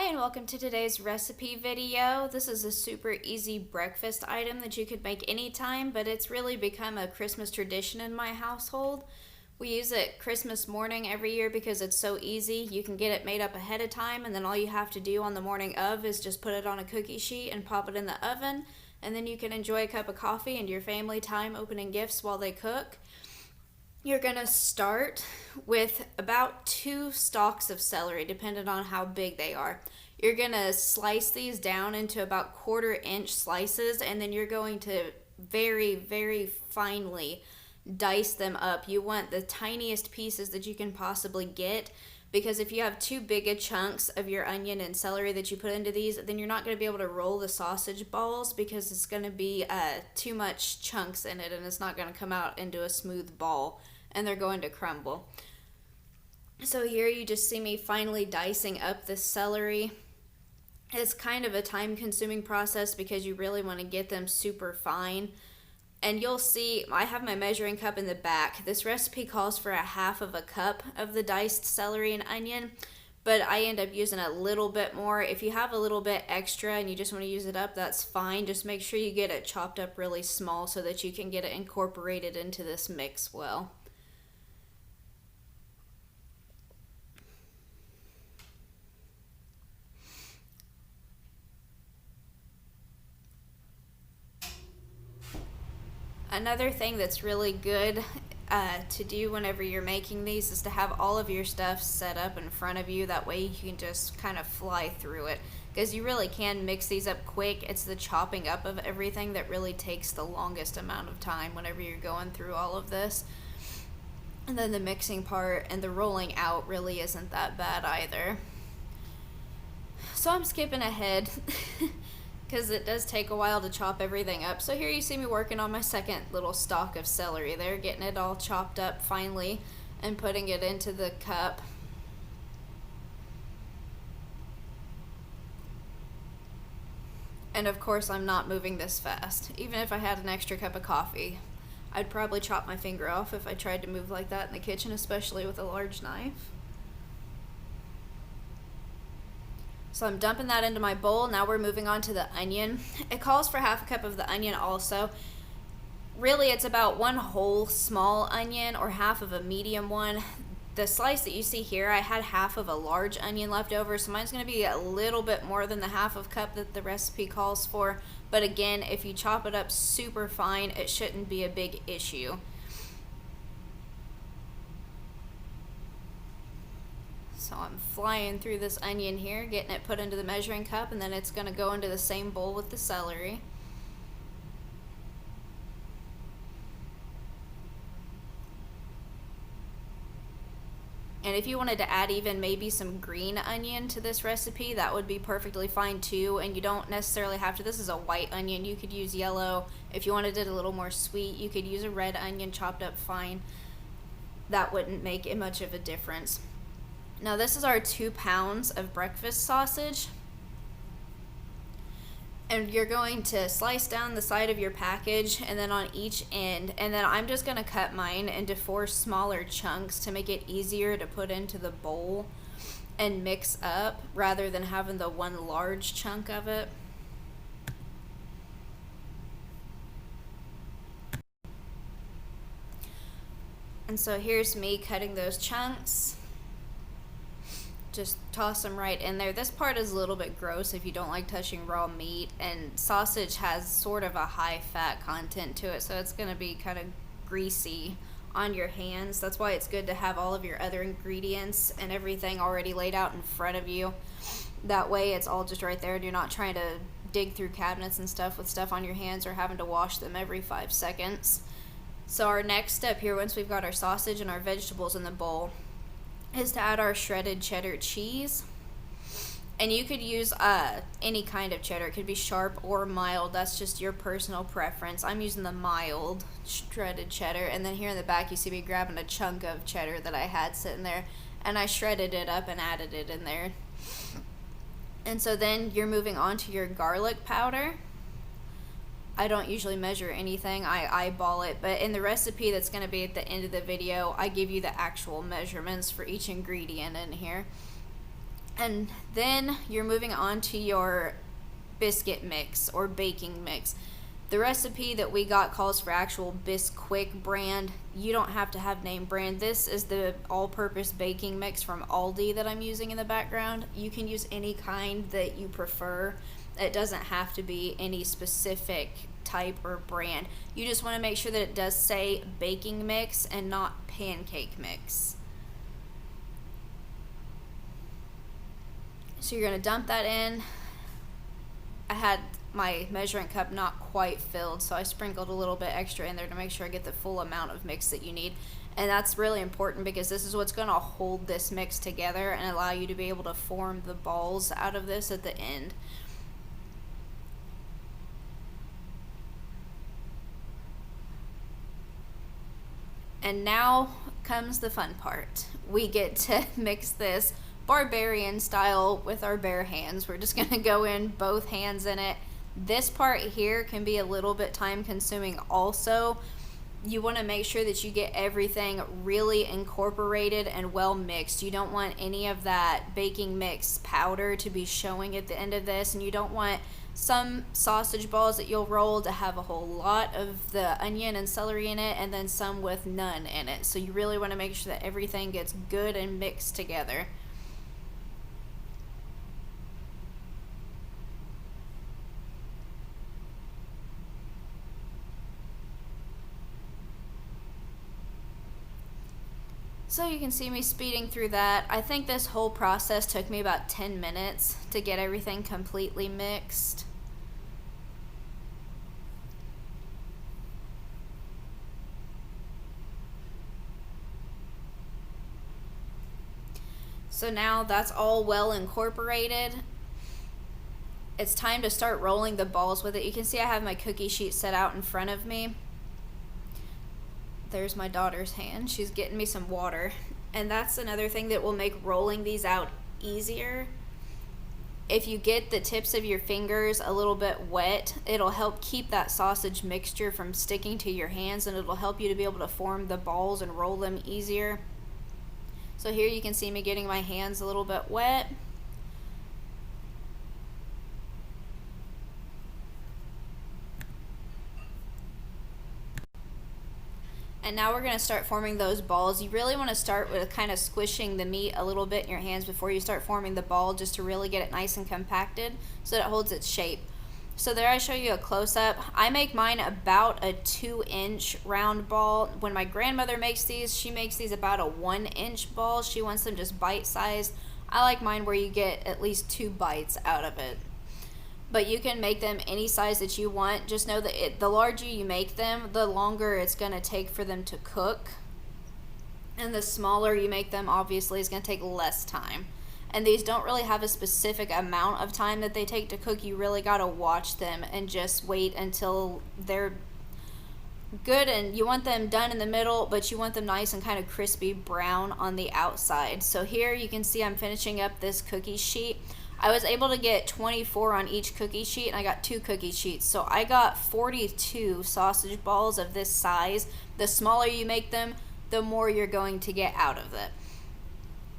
And welcome to today's recipe video. This is a super easy breakfast item that you could make anytime, but it's really become a Christmas tradition in my household. We use it Christmas morning every year because it's so easy. You can get it made up ahead of time, and then all you have to do on the morning of is just put it on a cookie sheet and pop it in the oven, and then you can enjoy a cup of coffee and your family time opening gifts while they cook. You're going to start with about 2 stalks of celery, depending on how big they are. You're going to slice these down into about 1/4 inch slices, and then you're going to very, very finely dice them up. You want the tiniest pieces that you can possibly get, because if you have too big a chunks of your onion and celery that you put into these, then you're not going to be able to roll the sausage balls because it's going to be too much chunks in it, and it's not going to come out into a smooth ball, and they're going to crumble. So here you just see me finely dicing up the celery. It's kind of a time-consuming process because you really want to get them super fine. And you'll see, I have my measuring cup in the back. This recipe calls for 1/2 cup of the diced celery and onion, but I end up using a little bit more. If you have a little bit extra and you just want to use it up, that's fine. Just make sure you get it chopped up really small so that you can get it incorporated into this mix well. Another thing that's really good to do whenever you're making these is to have all of your stuff set up in front of you. That way you can just kind of fly through it, because you really can mix these up quick. It's the chopping up of everything that really takes the longest amount of time whenever you're going through all of this. And then the mixing part and the rolling out really isn't that bad either. So I'm skipping ahead because it does take a while to chop everything up. So here you see me working on my second little stalk of celery there, getting it all chopped up finally and putting it into the cup. And of course I'm not moving this fast. Even if I had an extra cup of coffee, I'd probably chop my finger off if I tried to move like that in the kitchen, especially with a large knife. So I'm dumping that into my bowl. Now we're moving on to the onion. It calls for 1/2 cup of the onion also. Really, it's about 1 whole small onion or 1/2 of a medium one. The slice that you see here, I had 1/2 of a large onion left over, so mine's going to be a little bit more than the 1/2 cup that the recipe calls for. But again, if you chop it up super fine, it shouldn't be a big issue. So I'm flying through this onion here, getting it put into the measuring cup, and then it's going to go into the same bowl with the celery. And if you wanted to add even maybe some green onion to this recipe, that would be perfectly fine too. And you don't necessarily have to. This is a white onion. You could use yellow. If you wanted it a little more sweet, you could use a red onion chopped up fine. That wouldn't make it much of a difference. Now this is our 2 pounds of breakfast sausage. And you're going to slice down the side of your package and then on each end. And then I'm just going to cut mine into 4 smaller chunks to make it easier to put into the bowl and mix up rather than having the 1 large chunk of it. And so here's me cutting those chunks. Just toss them right in there. This part is a little bit gross if you don't like touching raw meat, and sausage has sort of a high fat content to it, so it's going to be kind of greasy on your hands. That's why it's good to have all of your other ingredients and everything already laid out in front of you. That way it's all just right there and you're not trying to dig through cabinets and stuff with stuff on your hands or having to wash them every 5 seconds. So our next step here, once we've got our sausage and our vegetables in the bowl, is to add our shredded cheddar cheese. And you could use any kind of cheddar. It could be sharp or mild. That's just your personal preference. I'm using the mild shredded cheddar. And then here in the back you see me grabbing a chunk of cheddar that I had sitting there, and I shredded it up and added it in there. And so then you're moving on to your garlic powder. I don't usually measure anything, I eyeball it, but in the recipe that's going to be at the end of the video, I give you the actual measurements for each ingredient in here. And then you're moving on to your biscuit mix or baking mix. The recipe that we got calls for actual Bisquick brand. You don't have to have name brand. This is the all-purpose baking mix from Aldi that I'm using in the background. You can use any kind that you prefer. It doesn't have to be any specific type or brand. You just want to make sure that it does say baking mix and not pancake mix. So you're going to dump that in. I had my measuring cup not quite filled, so I sprinkled a little bit extra in there to make sure I get the full amount of mix that you need. And that's really important because this is what's going to hold this mix together and allow you to be able to form the balls out of this at the end. And now comes the fun part. We get to mix this barbarian style with our bare hands. We're just going to go in both hands in it. This part here can be a little bit time consuming also. You want to make sure that you get everything really incorporated and well mixed. You don't want any of that baking mix powder to be showing at the end of this, and you don't want some sausage balls that you'll roll to have a whole lot of the onion and celery in it, and then some with none in it. So you really want to make sure that everything gets good and mixed together. So you can see me speeding through that. I think this whole process took me about 10 minutes to get everything completely mixed. So now that's all well incorporated. It's time to start rolling the balls with it. You can see I have my cookie sheet set out in front of me. There's my daughter's hand. She's getting me some water. And that's another thing that will make rolling these out easier. If you get the tips of your fingers a little bit wet, it'll help keep that sausage mixture from sticking to your hands, and it'll help you to be able to form the balls and roll them easier. So here you can see me getting my hands a little bit wet. And now we're going to start forming those balls. You really want to start with kind of squishing the meat a little bit in your hands before you start forming the ball, just to really get it nice and compacted so that it holds its shape. So there I show you a close-up. I make mine about a 2-inch round ball. When my grandmother makes these, she makes these about a 1-inch ball. She wants them just bite-sized. I like mine where you get at least 2 bites out of it. But you can make them any size that you want. Just know that the larger you make them, the longer it's going to take for them to cook. And the smaller you make them, obviously, is going to take less time. And these don't really have a specific amount of time that they take to cook. You really got to watch them and just wait until they're good. And you want them done in the middle, but you want them nice and kind of crispy brown on the outside. So here you can see I'm finishing up this cookie sheet. I was able to get 24 on each cookie sheet, and I got 2 cookie sheets. So I got 42 sausage balls of this size. The smaller you make them, the more you're going to get out of it.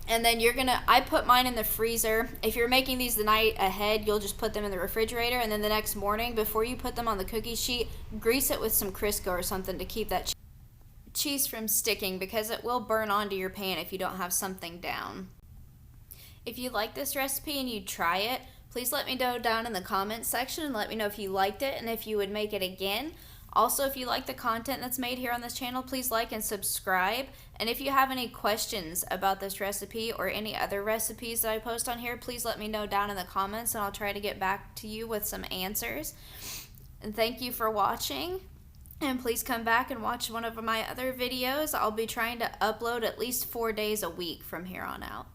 And then I put mine in the freezer. If you're making these the night ahead, you'll just put them in the refrigerator, and then the next morning, before you put them on the cookie sheet, grease it with some Crisco or something to keep that cheese from sticking, because it will burn onto your pan if you don't have something down. If you like this recipe and you try it, please let me know down in the comments section and let me know if you liked it and if you would make it again. Also, if you like the content that's made here on this channel, please like and subscribe. And if you have any questions about this recipe or any other recipes that I post on here, please let me know down in the comments and I'll try to get back to you with some answers. And thank you for watching. And please come back and watch one of my other videos. I'll be trying to upload at least 4 days a week from here on out.